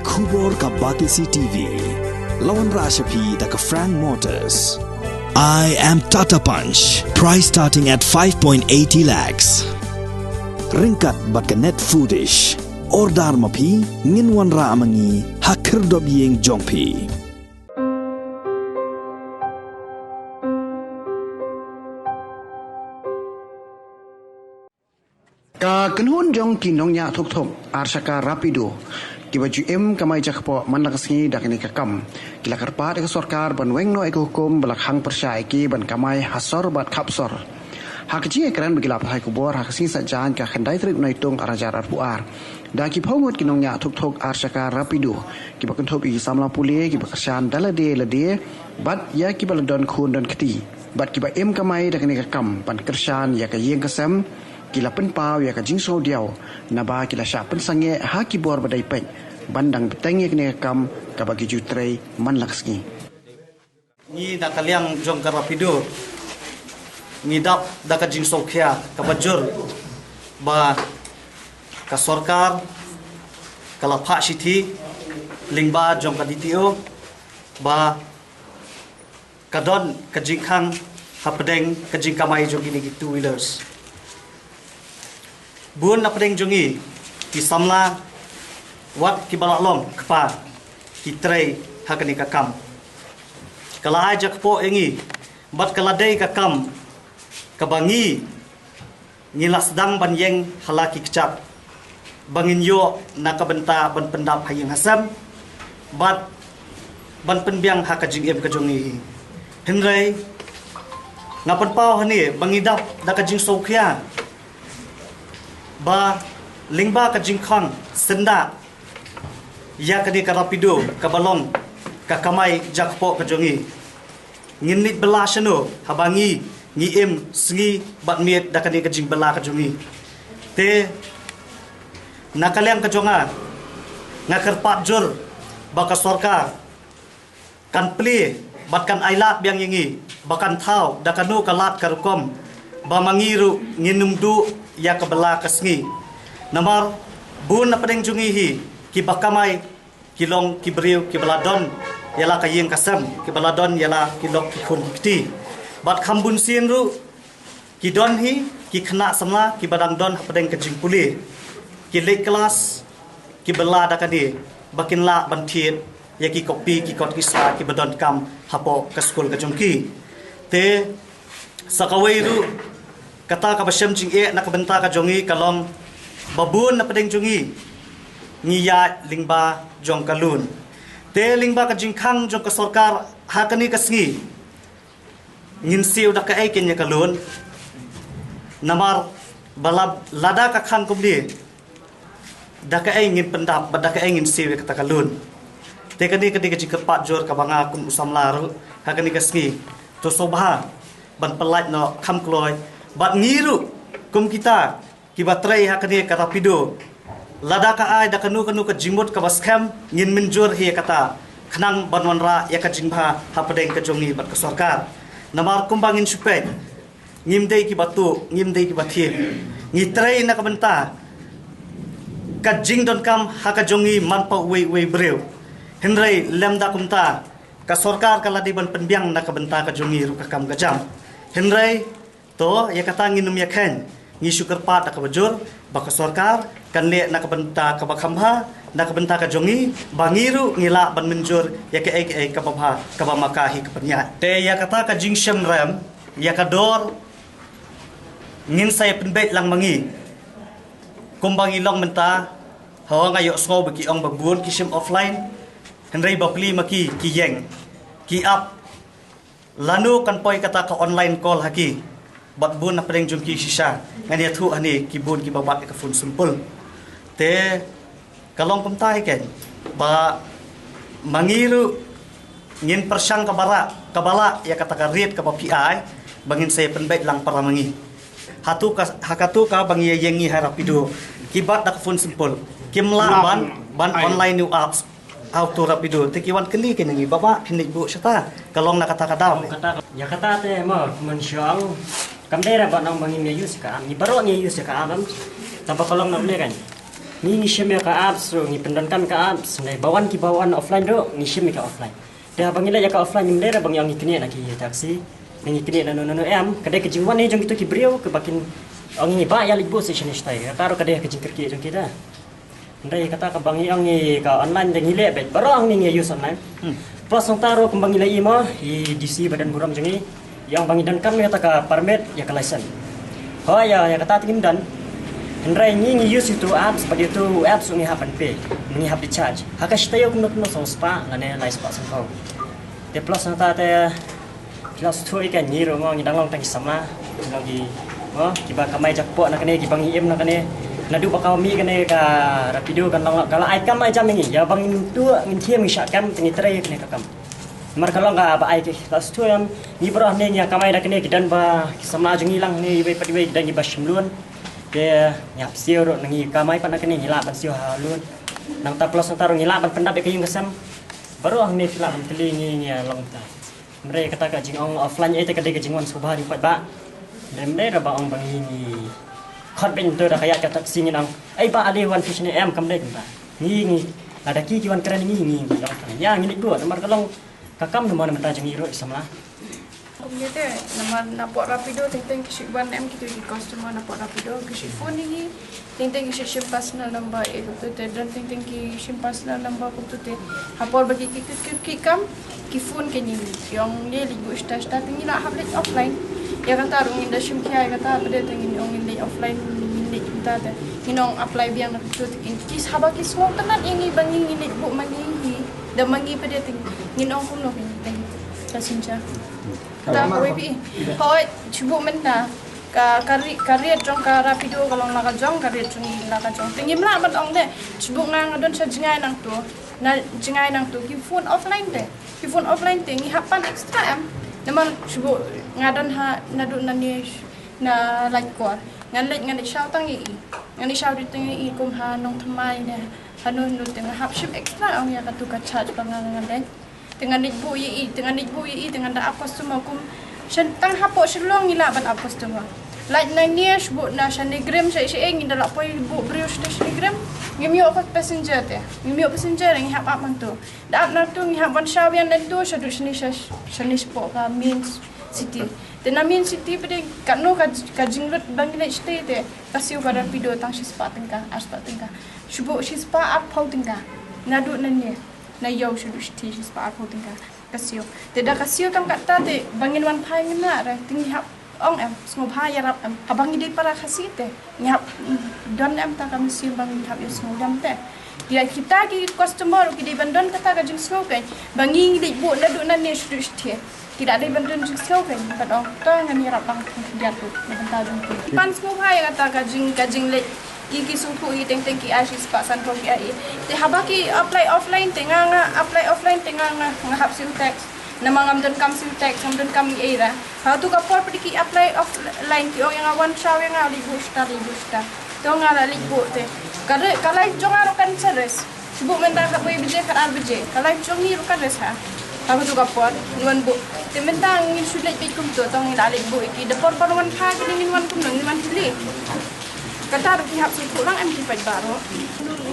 Kubor ka Batisi TV. Lawan Rashapi da ka Frank Motors. I am Tata Punch. Price starting at 5.80 lakhs. Ringkat bat ka net foodish. Ordar mapi nginwan ra amangi hakir dob yeng jongpi. Ka kenhun jong kinongnya thok arsaka rapido kibaju kamai jakpo manlaksni dakni kakam kila karpa de sarkar banweng no eko hukum belakhang persai ki ban kamai hasor bat khapsor hakji ekran begila phai kubor haksing sajan ka khandai trip naitung arajar arpuar da ki phongot kinongnya thok arsaka rapido kibakan thobi samla pule kibakashan dalade lade bat ya kibaladon khun don khti bat kiba kamai dakni kakam ban kershan ya ka yeng kasam kila penpau ya ka jingso diau naba kila sya pensange haki bor badai pek bandang betenge kene kam ka bagi jutrei manlaksni ni da kaliang jong ka rapido ni dap da ka jingso khia ka bajur ba ka sarkar kala pha sithi lingba jong ka ditio ba kadon ka jingkhang hapdeng ka jingkamai jong ini two wheelers buon na pedeng jongi ki samla wat ki balalom kpa ki trei hakani kakam kala aja kpo engi bat kala dei kakam kabangi ngilas dang ban yeng halaki kecap bangin yo nakabenta ban pendap hayeng hasam bat ban penbiang hakajing em kajongi henrei ngapan pau hani bangidap dakajing sokhia ba lingba ka jingkhang senda ya kadi ka rapido ka balong ka kamai jakpo ka jongi nginit bela shano habangi ni sngi bat miet da kadi ka jing bela ka jongi te nakaliang ka jonga ngakerpat jur ba ka sarkar kan pli bat kan ailat biang yengi bakan thau da kanu kalat karukom ba mangiru nginumdu ya kabela kasngi namar bun na pedeng jungi hi ki bakamai kilong kibriu ki baladon yala kayeng kasam ki baladon yala kilok ki khun kti bat khambun sin ru ki don hi ki khna samla ki badang don pedeng kajing puli ki lek kelas ki bela dakadi bakin la banthit ya ki kopi ki kot ki sa ki badon kam hapo ka skul ka jongki te sakawai ru kata ka basyam jing nak benta ka jongi kalong babun na pedeng jongi ngiya lingba jong kalun te lingba ka jingkhang jong ka sarkar hakani kasngi ngin siu da ka ai kenya kalun namar balab lada ka khang kumli da ka ai ngin pendap da ka ai ngin siu ka kalun te kadi ka jingkat jor ka banga kum usamlar hakani kasngi to sobha ban pelat no kham kloi bat ngiru kum kita kibatrei hakani ka rapido lada ka ai da kanu ka jimut ka baskam ngin menjur hi kata khnang banwanra ya ka jingba hapadeng ka jongi bat ka sarkar namar kumbangin supet ngimdei ki batu ngimdei ki bathil ngitrei na ka benta ka jingdon kam haka jongi manpa we breu henrei lemda kumta ka sarkar kala di ban penbiang na ka benta ka jongi ru ka kam gajam henrei to ya kata nginum ya khen ngi syukur pat ka bajur baka sarkar kan le nak benta ka bakhamha nak benta ka jongi bangiru ngila ban menjur ya ke ai ka babha ka bamakahi ka panya te ya kata ka jingsham ram ya ka dor ngin sai penbet lang mangi kumbangi long menta hawa ngayo sngo bagi ong babun kishim offline henrei bapli maki ki yeng ki up lanu kan poi kata ka online call haki bat bun na pedeng jungki sisa ngani thu ani kibun ki babat ka fun simpul te kalong pemtai ken ba mangiru ngin persang kabala ya kata ka rit ka pi ai bangin saya penbait lang para mangi hakatu ka bangi yengi harapido kibat dak fun simpul kimla ban online new apps auto rapido te kiwan keli ken ngi baba pinik bu sata kalong nakata kadam ya kata te mo mensyong kamera ba nang bangin use ka ni baro ni use ka am tanpa kolong na kan Ni shim ya ka apps ro ni pendan kami ka apps nai bawan ki bawan offline ro ni shim ka offline. Dah bangila ya ka offline ni mlera bang yang ni kini nak ki taksi. Ni kini na no em kadai ke jingwan ni jong kita ki brio ke bakin ang ni ba ya libo se sini stai. Karo kadai ke jingker ki jong kita. Ndai kata ka bang yang ni ka online deng ile bet barang ni use online. Plus ang taro kung bang ila ima i DC Badan Buram jong ni yang bang dan kami kata ka permit ya ka license. Oh ya kata tingin dan Hendrai ni use itu apps bagi itu apps ni happen pay, ni have di charge. Haka shtayo kuno so spa ngane lai spa sangkau. Te plus nata te kilas tu ikan ni ro ngong dang long tang sama lagi. Oh kiba kamai jakpo nak ni kibang im nak ni. Nadu bakal mi kene ka rapido kan long kala ai kam ai jam ni ya bang tu ngin thiam ngi syakam tingi trai kene kakam. Mar kalau enggak ba ai ke kilas tu yang ni berah ni ya kamai dak ni kidan ba sama jung hilang ni we padi dan ni ba shimlun. Dia nyap siu ro nangi kamai pan kene ngila pan siu halun nang ta plus nang ngila pan pendap ke yung kesam baru ang ni fila pan telingi ni long ta mereka kata ka jing ong offline ai ta ka de ka jingwan subha ri pat ba dan mereka ba ong bangi ni khot ben to da kaya ka taksi ni nang ai ba ade wan fish ni em kam de ba ni ada ki wan keren ni ya ngini buat mar kalong kakam no mana mata jing ro samla Kumyete nama napok rapido tentang kisah ban em kita di customer napok rapido kisah phone ni tentang kisah simpas na number itu tu dan tentang kisah simpas na number itu tu hapor bagi kita kam ki phone ke ni yang ni ligu stas tinggi lah habis offline ya kata orang indah sim kia kata pada tinggi orang indah offline ni kita tu hinong apply biang nak tu kis haba kis semua tenan ini bangi ini bu mangi dan mangi pada tinggi hinong pun loh tinggi tersinca tak boleh kau cuba minta karya jong ka rapido kalau nak jong karya jong nak jong tinggi mana batong deh cuba ngang adon sejengai nang tu na jengai nang tu ki phone offline tinggi hapan extra em naman cuba ngadon ha nadu nani na like kuar ngan shau tangi ngan shau di tangi kum ha nong thamai ne hanu nu tengah hap ship extra ang ya katu ka charge pangangan deh dengan ibu yi dengan dak customer kum tang hapo selong ngila ban customer like na nias bu na shanigram sai ngi dalak poi bu brio shanigram ngimio apa passenger ngi hap man tu dak na tu ngi hap ban shawian dan tu shadu shani sport ka means city dan mean city pada kanu ka jinglut bangile stay te kasiu ka rapido tang shi spa tengka shubu shi spa up pau tengka nadu na ni na yau shudu shti shi spa aku tingka kasio tidak kasio kam kata te bangin wan pai ngina ra tinggi hap ong em semua pai yarap em abang ide para kasih te nyap don em ta kam sio bangin hap yo semua dam te dia kita ki customer ki di bandon kata ka jing semua kan bangin ide bu na du na ne shudu shti tidak ada bandon jing semua kan padong to ngan yarap bang dia tu bentar jung pan semua pai kata ka jing le Iki suku i teng ki asis pak san ko ki ai te habaki apply offline ngahap sim tax namang amdon kam sim tax amdon kam era ha tu ka por piki apply offline ki o yang awan shaw yang ali busta to ngala libu te kala jong kan seres subu menta ka boy bije ka arbije kala jong ni kan res ha aku tu ka por nuan bu te menta ngin sulit pikum to tong ila libu iki de por wan pha ki ngin wan kum nang wan tili kata rugi hap situ lang em kipai baro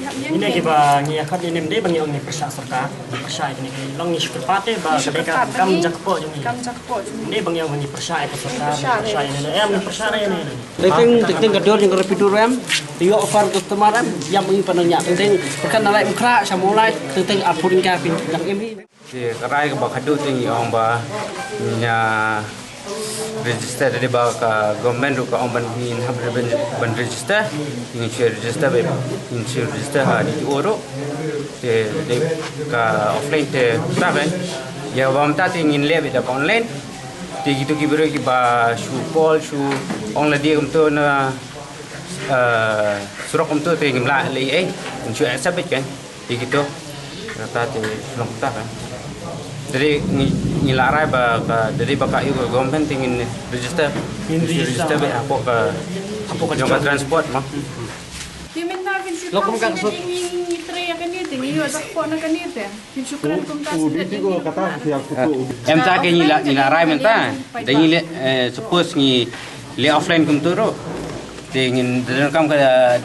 ini kita ngi akan ini mende bangi ong ni persa serta persa ini long ni syukur pate ba kadeka kam jakpo jumi ini bangi ong ni persa itu serta persa ini em ni persa ini Ting gador yang rapido ram dia offer customer ram yang mengi pananya ting kan nalai ukra samulai ting apurin ka pin yang ini karai ka bakadu ting ong ba nya register dari baka government ka on ban hin hamre ban register in share register ha di oro te de ka offline te travel ya wam ta ting in le da online te gitu ki bero ki ba shu call shu on la dia umto na surok umto te ngimla le ai in shu accept kan te gitu kata te long ta kan jadi nilarai ba dari baka iu government ingin register be apa ka jangka transport mah diminta kinsi lokum kan so ni tre akan ni tingi yo tak po na kanite syukran kum tas em ta ke nilarai menta dan suppose ni le offline kum turo ingin dan kam ke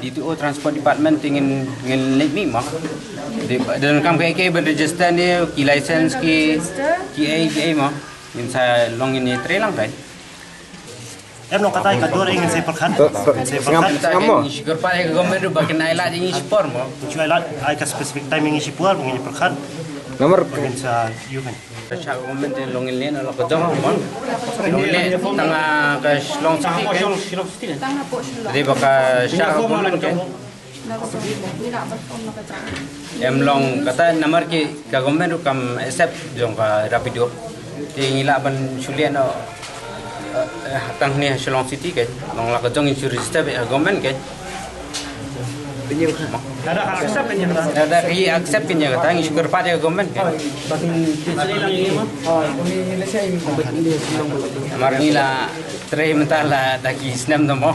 DTO Transport Department ingin link ni mah dan kam ke ben register ni ki license ki A mah in sa long ini trelang kan em lo kata ka dor ingin saya perkan syukur pada government tu bagi naila ingin sport mah cuma lah ai ka specific timing isi puar ingin perkan Nomor ingin sa yukan Sa government yang long ini nak kedong mah long ini tengah ke long city kan Tanga po sila. jadi baka sa government kan Tidak berfon na kata. em long kata nomor ki ka government tu kam accept jong ka rapido ti ngila ban sulian no tang ni Shillong City kan long la kedong in register be government kan ada accept kan ya ada ki accept kin ya kata ngi syukur pada government kan mar ngila tre mentala daki snam no mo